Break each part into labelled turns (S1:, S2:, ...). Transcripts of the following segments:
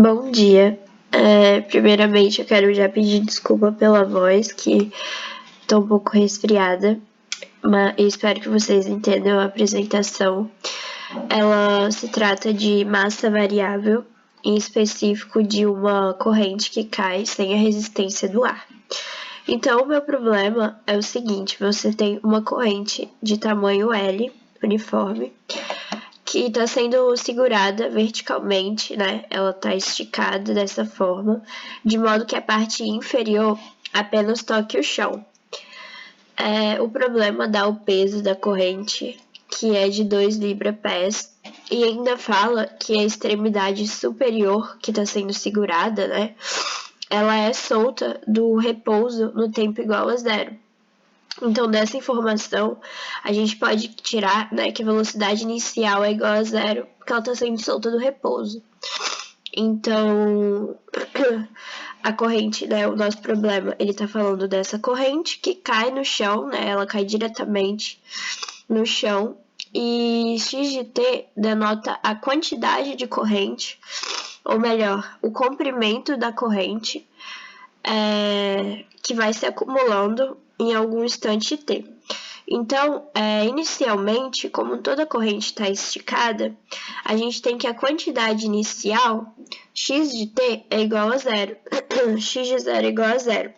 S1: Bom dia. Primeiramente, eu quero já pedir desculpa pela voz, que tô um pouco resfriada, mas eu espero que vocês entendam a apresentação. Ela se trata de massa variável, em específico de uma corrente que cai sem a resistência do ar. Então, o meu problema é o seguinte: você tem uma corrente de tamanho L, uniforme, que está sendo segurada verticalmente, né? Ela está esticada dessa forma, de modo que a parte inferior apenas toque o chão. O problema dá o peso da corrente, que é de 2 libra-pés, e ainda fala que a extremidade superior, que está sendo segurada, né? Ela é solta do repouso no tempo igual a zero. Então, dessa informação, a gente pode tirar, né, que a velocidade inicial é igual a zero, porque ela está sendo solta do repouso. Então, a corrente, né, o nosso problema, ele está falando dessa corrente que cai no chão, né, ela cai diretamente no chão, e x de t denota a quantidade de corrente, ou melhor, o comprimento da corrente, que vai se acumulando em algum instante t. Então, inicialmente, como toda corrente está esticada, a gente tem que a quantidade inicial, x de t, é igual a zero. X de zero é igual a zero.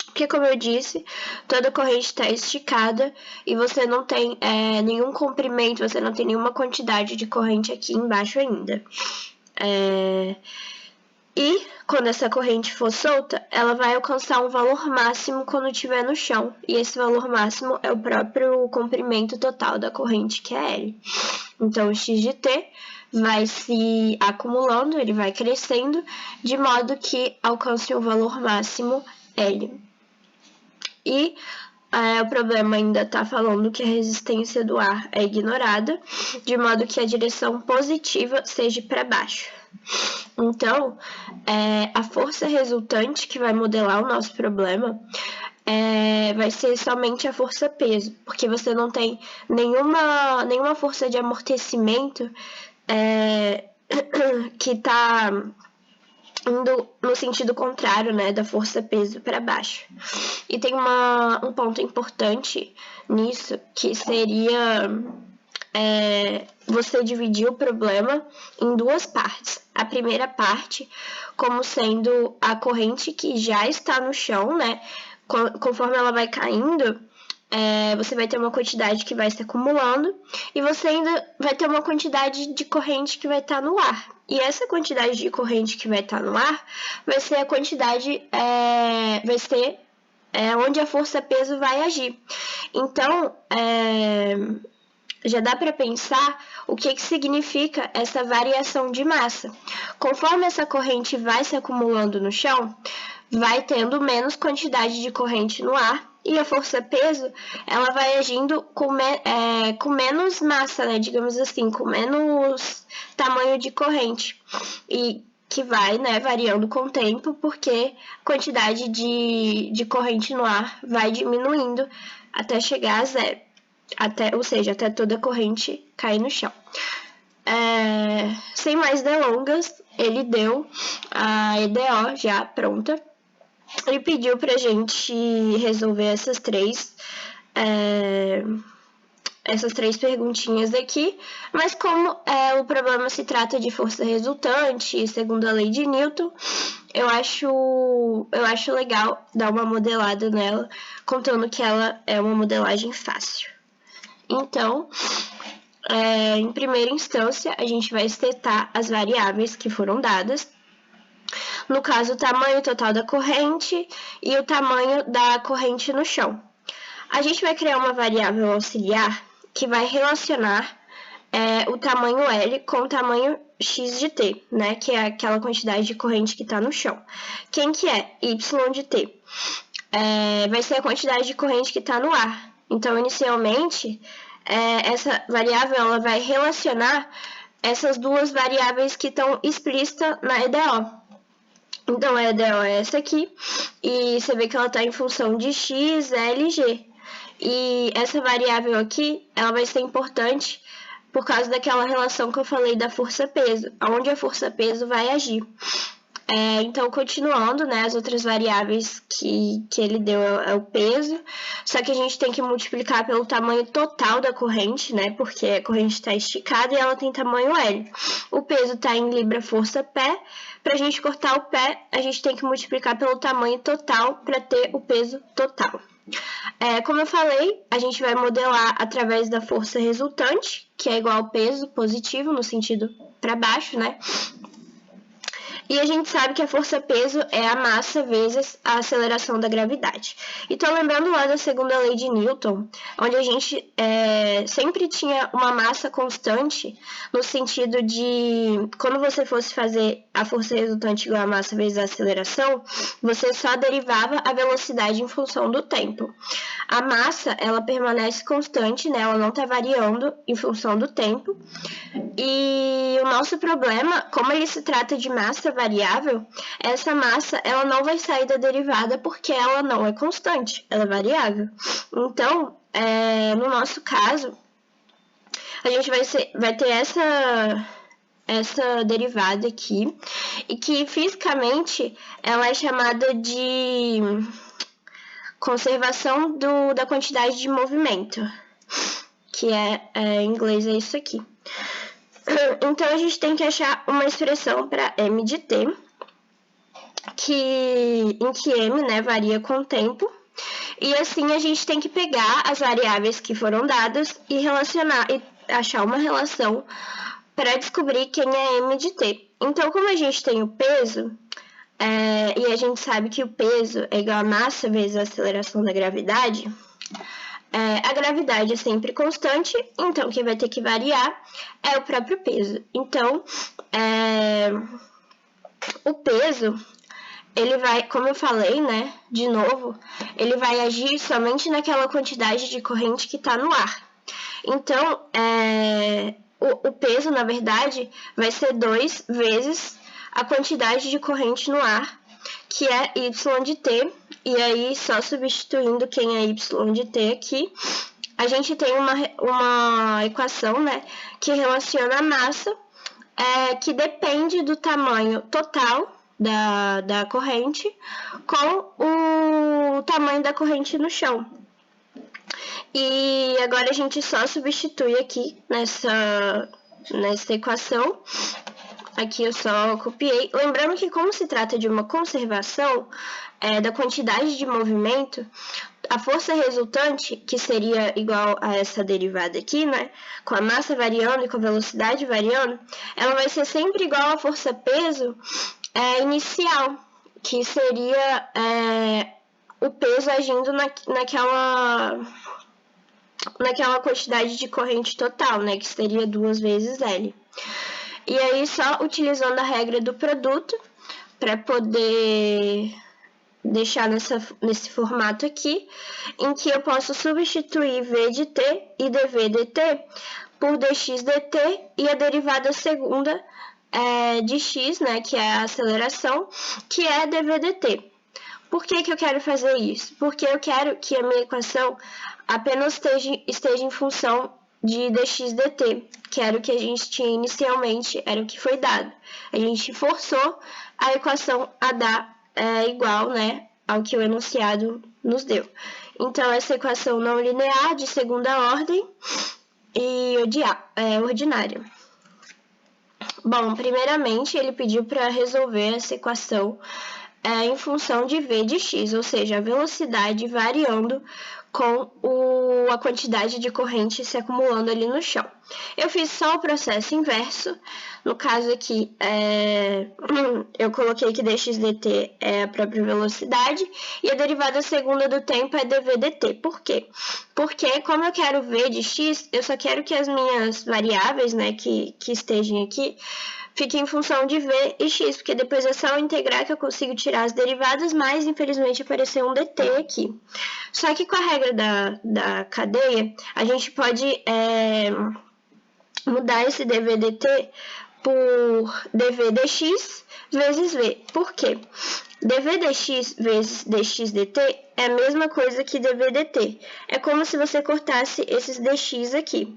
S1: Porque, como eu disse, toda corrente está esticada e você não tem nenhum comprimento, você não tem nenhuma quantidade de corrente aqui embaixo ainda. E quando essa corrente for solta, ela vai alcançar um valor máximo quando estiver no chão. E esse valor máximo é o próprio comprimento total da corrente, que é L. Então, o x de t vai se acumulando, ele vai crescendo, de modo que alcance um valor máximo L. E o problema ainda está falando que a resistência do ar é ignorada, de modo que a direção positiva seja para baixo. Então, a força resultante que vai modelar o nosso problema vai ser somente a força-peso, porque você não tem nenhuma força de amortecimento que está indo no sentido contrário, né, da força-peso para baixo. E tem um ponto importante nisso, que seria você dividir o problema em duas partes. A primeira parte como sendo a corrente que já está no chão, né? Conforme ela vai caindo, você vai ter uma quantidade que vai se acumulando e você ainda vai ter uma quantidade de corrente que vai estar no ar. E essa quantidade de corrente que vai estar no ar vai ser a quantidade, vai ser onde a força-peso vai agir. Então, já dá para pensar o que significa essa variação de massa. Conforme essa corrente vai se acumulando no chão, vai tendo menos quantidade de corrente no ar e a força-peso ela vai agindo com menos massa, né, digamos assim, com menos tamanho de corrente, e que vai, né, variando com o tempo, porque a quantidade de corrente no ar vai diminuindo até chegar a zero. Ou seja, até toda a corrente cair no chão. Sem mais delongas, ele deu a EDO já pronta. Ele pediu pra gente resolver essas três perguntinhas aqui, mas como o problema se trata de força resultante, segundo a lei de Newton, eu acho legal dar uma modelada nela, contando que ela é uma modelagem fácil. Então, em primeira instância, a gente vai testar as variáveis que foram dadas. No caso, o tamanho total da corrente e o tamanho da corrente no chão. A gente vai criar uma variável auxiliar que vai relacionar o tamanho L com o tamanho x de t, né? Que é aquela quantidade de corrente que está no chão. Quem que é? Y de t. Vai ser a quantidade de corrente que está no ar. Então, inicialmente, essa variável ela vai relacionar essas duas variáveis que estão explícitas na EDO. Então, a EDO é essa aqui, e você vê que ela está em função de x, L e g. E essa variável aqui, ela vai ser importante por causa daquela relação que eu falei da força-peso, onde a força-peso vai agir. Então, continuando, né, as outras variáveis que ele deu é o peso, só que a gente tem que multiplicar pelo tamanho total da corrente, né, porque a corrente está esticada e ela tem tamanho L. O peso está em libra força pé, para a gente cortar o pé, a gente tem que multiplicar pelo tamanho total para ter o peso total. Como eu falei, a gente vai modelar através da força resultante, que é igual ao peso positivo, no sentido para baixo, né? E a gente sabe que a força-peso é a massa vezes a aceleração da gravidade. E tô lembrando lá da segunda lei de Newton, onde a gente sempre tinha uma massa constante, no sentido de, quando você fosse fazer a força resultante igual a massa vezes a aceleração, você só derivava a velocidade em função do tempo. A massa, ela permanece constante, né? Ela não está variando em função do tempo. E o nosso problema, como ele se trata de massa variável, essa massa ela não vai sair da derivada porque ela não é constante, ela é variável. Então, no nosso caso, a gente vai ter essa derivada aqui, e que fisicamente ela é chamada de conservação da quantidade de movimento, que em inglês é isso aqui. Então, a gente tem que achar uma expressão para m de t, em que m, né, varia com o tempo, e assim a gente tem que pegar as variáveis que foram dadas e relacionar e achar uma relação para descobrir quem é m de t. Então, como a gente tem o peso, e a gente sabe que o peso é igual a massa vezes a aceleração da gravidade, a gravidade é sempre constante, então quem vai ter que variar é o próprio peso. Então, o peso, ele vai, como eu falei, né, de novo, ele vai agir somente naquela quantidade de corrente que está no ar. Então, o peso, na verdade, vai ser 2 vezes a quantidade de corrente no ar, que é y de t, e aí só substituindo quem é y de t aqui, a gente tem uma equação, né, que relaciona a massa, que depende do tamanho total da corrente com o tamanho da corrente no chão. E agora a gente só substitui aqui nessa equação. Aqui eu só copiei. Lembrando que, como se trata de uma conservação da quantidade de movimento, a força resultante, que seria igual a essa derivada aqui, né, com a massa variando e com a velocidade variando, ela vai ser sempre igual à força-peso inicial, que seria o peso agindo naquela quantidade de corrente total, né, que seria 2 vezes L. E aí, só utilizando a regra do produto, para poder deixar nesse formato aqui, em que eu posso substituir v de t e dv dt por dx dt e a derivada segunda de x, né, que é a aceleração, que é dv dt. Por que eu quero fazer isso? Porque eu quero que a minha equação apenas esteja em função de dx dt, que era o que a gente tinha inicialmente, era o que foi dado. A gente forçou a equação a dar igual, né, ao que o enunciado nos deu. Então, essa equação não linear de segunda ordem e ordinária. Bom, primeiramente, ele pediu para resolver essa equação em função de v de x, ou seja, a velocidade variando com a quantidade de corrente se acumulando ali no chão. Eu fiz só o processo inverso. No caso aqui, eu coloquei que dx dt é a própria velocidade e a derivada segunda do tempo é dv dt. Por quê? Porque, como eu quero v de x, eu só quero que as minhas variáveis, né, que estejam aqui, fique em função de v e x, porque depois é só eu integrar que eu consigo tirar as derivadas, mas infelizmente apareceu um dt aqui. Só que com a regra da cadeia, a gente pode mudar esse dv dt por dv dx vezes v. Por quê? dv dx vezes dx dt é a mesma coisa que dv dt. É como se você cortasse esses dx aqui.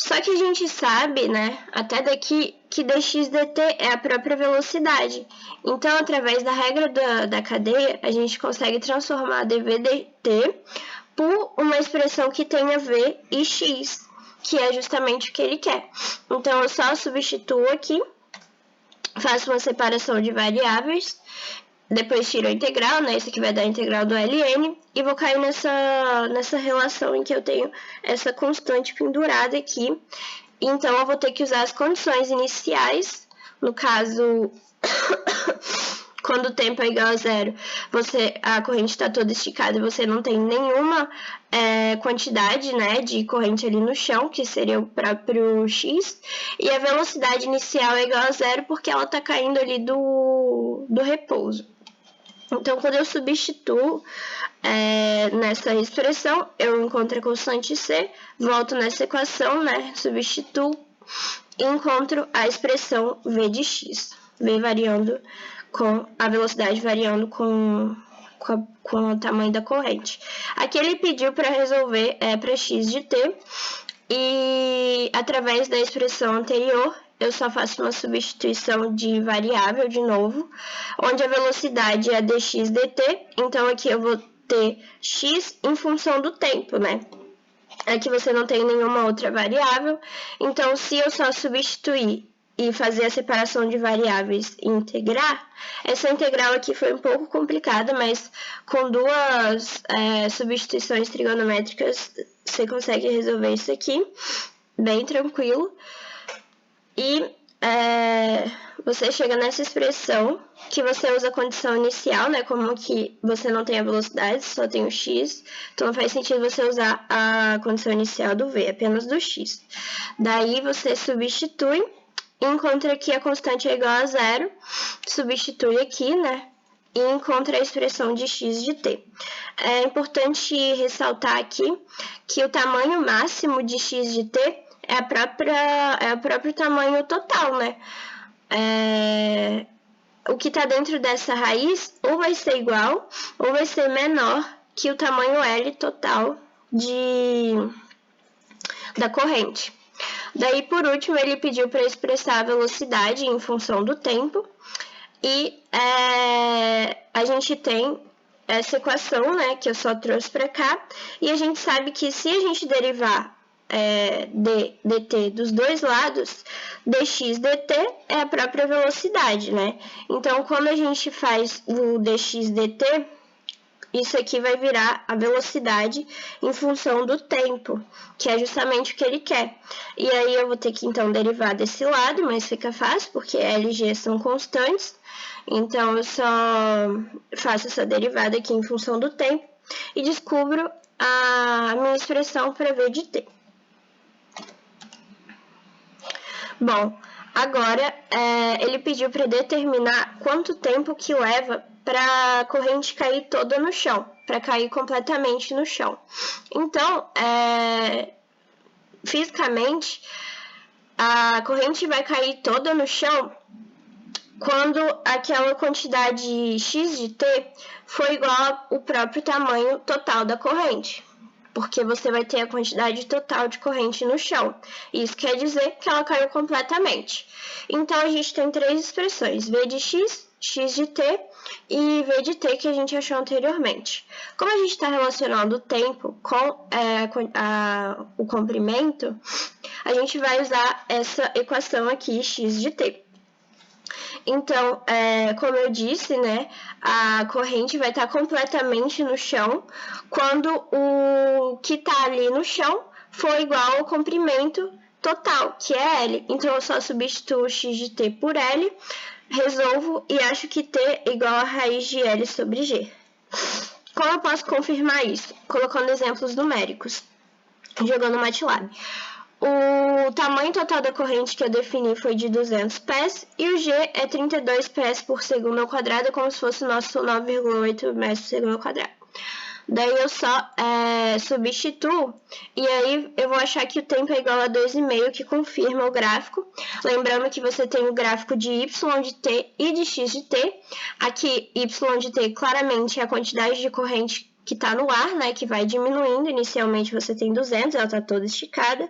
S1: Só que a gente sabe, né, até daqui, que dx dt é a própria velocidade. Então, através da regra da cadeia, a gente consegue transformar dv dt por uma expressão que tenha v e x, que é justamente o que ele quer. Então, eu só substituo aqui, faço uma separação de variáveis, depois tiro a integral, né? Isso aqui vai dar a integral do ln, e vou cair nessa relação em que eu tenho essa constante pendurada aqui. Então, eu vou ter que usar as condições iniciais, no caso, quando o tempo é igual a zero, a corrente está toda esticada e você não tem nenhuma quantidade, né, de corrente ali no chão, que seria o próprio x, e a velocidade inicial é igual a zero porque ela está caindo ali do repouso. Então, quando eu substituo nessa expressão, eu encontro a constante c, volto nessa equação, né, substituo e encontro a expressão v de x, v variando com a velocidade variando com o tamanho da corrente. Aqui ele pediu para resolver para x de t, e através da expressão anterior, eu só faço uma substituição de variável de novo, onde a velocidade é dx dt, então aqui eu vou ter x em função do tempo, né? Aqui você não tem nenhuma outra variável, então se eu só substituir e fazer a separação de variáveis e integrar, essa integral aqui foi um pouco complicada, mas com duas substituições trigonométricas você consegue resolver isso aqui, bem tranquilo. E você chega nessa expressão que você usa a condição inicial, né? Como que você não tem a velocidade, só tem o x, então não faz sentido você usar a condição inicial do v, apenas do x. Daí você substitui, encontra que a constante é igual a zero, substitui aqui, né? E encontra a expressão de x de t. É importante ressaltar aqui que o tamanho máximo de x de t é o próprio tamanho total, né? O que está dentro dessa raiz ou vai ser igual ou vai ser menor que o tamanho L total da corrente. Daí, por último, ele pediu para expressar a velocidade em função do tempo. E a gente tem essa equação, né, que eu só trouxe para cá. E a gente sabe que se a gente derivar dt dos dois lados, dx dt é a própria velocidade, né? Então, quando a gente faz o dx dt, isso aqui vai virar a velocidade em função do tempo, que é justamente o que ele quer. E aí eu vou ter que, então, derivar desse lado, mas fica fácil, porque L e G são constantes. Então, eu só faço essa derivada aqui em função do tempo e descubro a minha expressão para V de t. Bom, agora ele pediu para determinar quanto tempo que leva para a corrente cair toda no chão, para cair completamente no chão. Então, fisicamente, a corrente vai cair toda no chão quando aquela quantidade x de t for igual ao próprio tamanho total da corrente, porque você vai ter a quantidade total de corrente no chão. Isso quer dizer que ela caiu completamente. Então, a gente tem três expressões, v de x, x de t e v de t que a gente achou anteriormente. Como a gente está relacionando o tempo com o comprimento, a gente vai usar essa equação aqui, x de t. Então, como eu disse, né, a corrente vai estar completamente no chão quando o que está ali no chão for igual ao comprimento total, que é L. Então, eu só substituo x de t por L, resolvo e acho que t é igual a raiz de L sobre G. Como eu posso confirmar isso? Colocando exemplos numéricos, jogando no MATLAB. O tamanho total da corrente que eu defini foi de 200 pés e o G é 32 pés por segundo ao quadrado, como se fosse o nosso 9,8 metros por segundo ao quadrado. Daí eu só substituo e aí eu vou achar que o tempo é igual a 2,5, que confirma o gráfico. Lembrando que você tem o gráfico de y de t e de x de t. Aqui, y de t claramente é a quantidade de corrente que está no ar, né, que vai diminuindo. Inicialmente você tem 200, ela está toda esticada,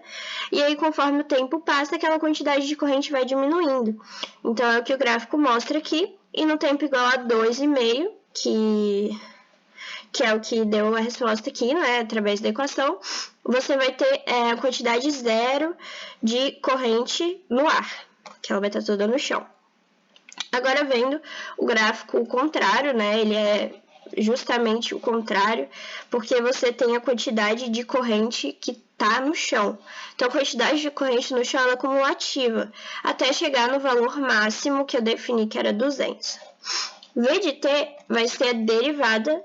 S1: e aí conforme o tempo passa, aquela quantidade de corrente vai diminuindo. Então é o que o gráfico mostra aqui, e no tempo igual a 2,5, que é o que deu a resposta aqui, né, através da equação, você vai ter a quantidade zero de corrente no ar, que ela vai estar toda no chão. Agora vendo o gráfico contrário, né, ele é justamente o contrário, porque você tem a quantidade de corrente que está no chão. Então, a quantidade de corrente no chão é cumulativa, até chegar no valor máximo que eu defini, que era 200. V de t vai ser a derivada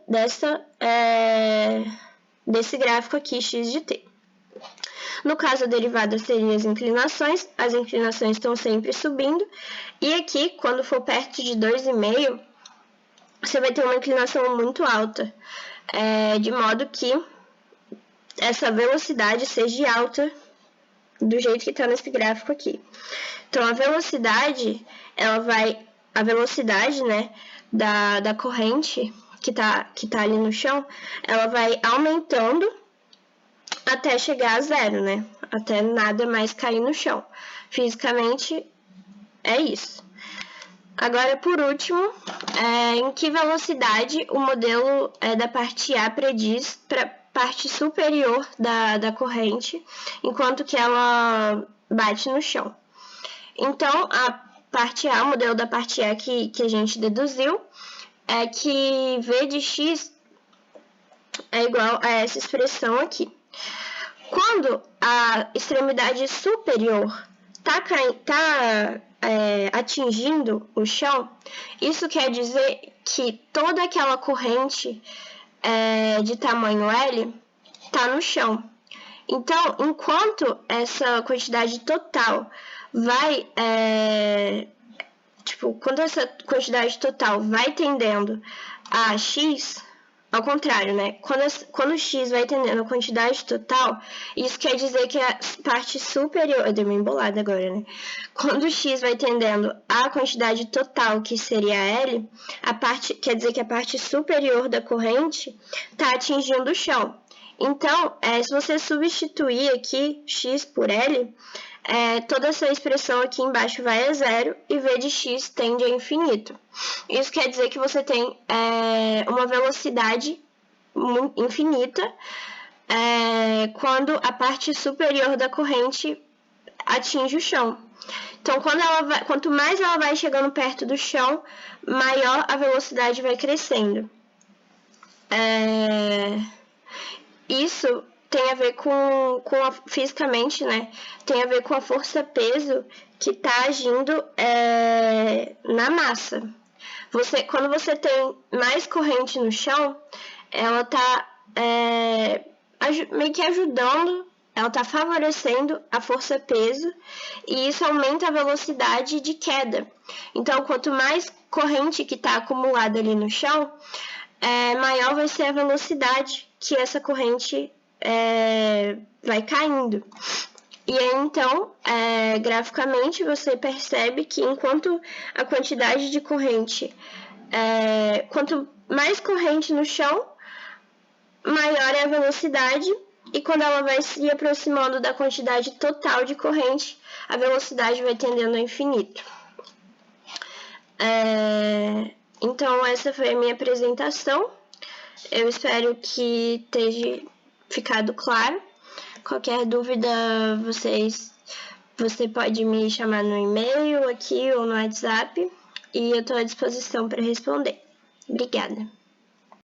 S1: desse gráfico aqui, x de t. No caso, a derivada seria as inclinações estão sempre subindo, e aqui, quando for perto de 2,5, você vai ter uma inclinação muito alta, de modo que essa velocidade seja alta do jeito que está nesse gráfico aqui. Então, a velocidade, né, da corrente que tá ali no chão, ela vai aumentando até chegar a zero, né? Até nada mais cair no chão. Fisicamente, é isso. Agora, por último, em que velocidade o modelo da parte A prediz para a parte superior da corrente, enquanto que ela bate no chão. Então, a parte A, o modelo da parte A que a gente deduziu, é que V de x é igual a essa expressão aqui. Quando a extremidade superior está atingindo o chão, isso quer dizer que toda aquela corrente de tamanho L está no chão. Então, enquanto essa quantidade total quando essa quantidade total vai tendendo a x, ao contrário, né? Quando x vai tendendo a quantidade total, isso quer dizer que a parte superior... Eu dei uma embolada agora, né? Quando x vai tendendo a quantidade total, que seria L, quer dizer que a parte superior da corrente está atingindo o chão. Então, se você substituir aqui x por L, toda essa expressão aqui embaixo vai a zero e V de x tende a infinito. Isso quer dizer que você tem uma velocidade infinita quando a parte superior da corrente atinge o chão. Então, quanto mais ela vai chegando perto do chão, maior a velocidade vai crescendo. Isso tem a ver fisicamente, né? Tem a ver com a força-peso que está agindo na massa. Quando você tem mais corrente no chão, ela está meio que ajudando, ela está favorecendo a força-peso, e isso aumenta a velocidade de queda. Então, quanto mais corrente que está acumulada ali no chão, maior vai ser a velocidade que essa corrente vai caindo. E aí, então, graficamente, você percebe que enquanto a quantidade de corrente, quanto mais corrente no chão, maior é a velocidade, e quando ela vai se aproximando da quantidade total de corrente, a velocidade vai tendendo ao infinito. Então, essa foi a minha apresentação. Eu espero que tenha ficado claro. Qualquer dúvida, você pode me chamar no e-mail aqui ou no WhatsApp, e eu estou à disposição para responder. Obrigada.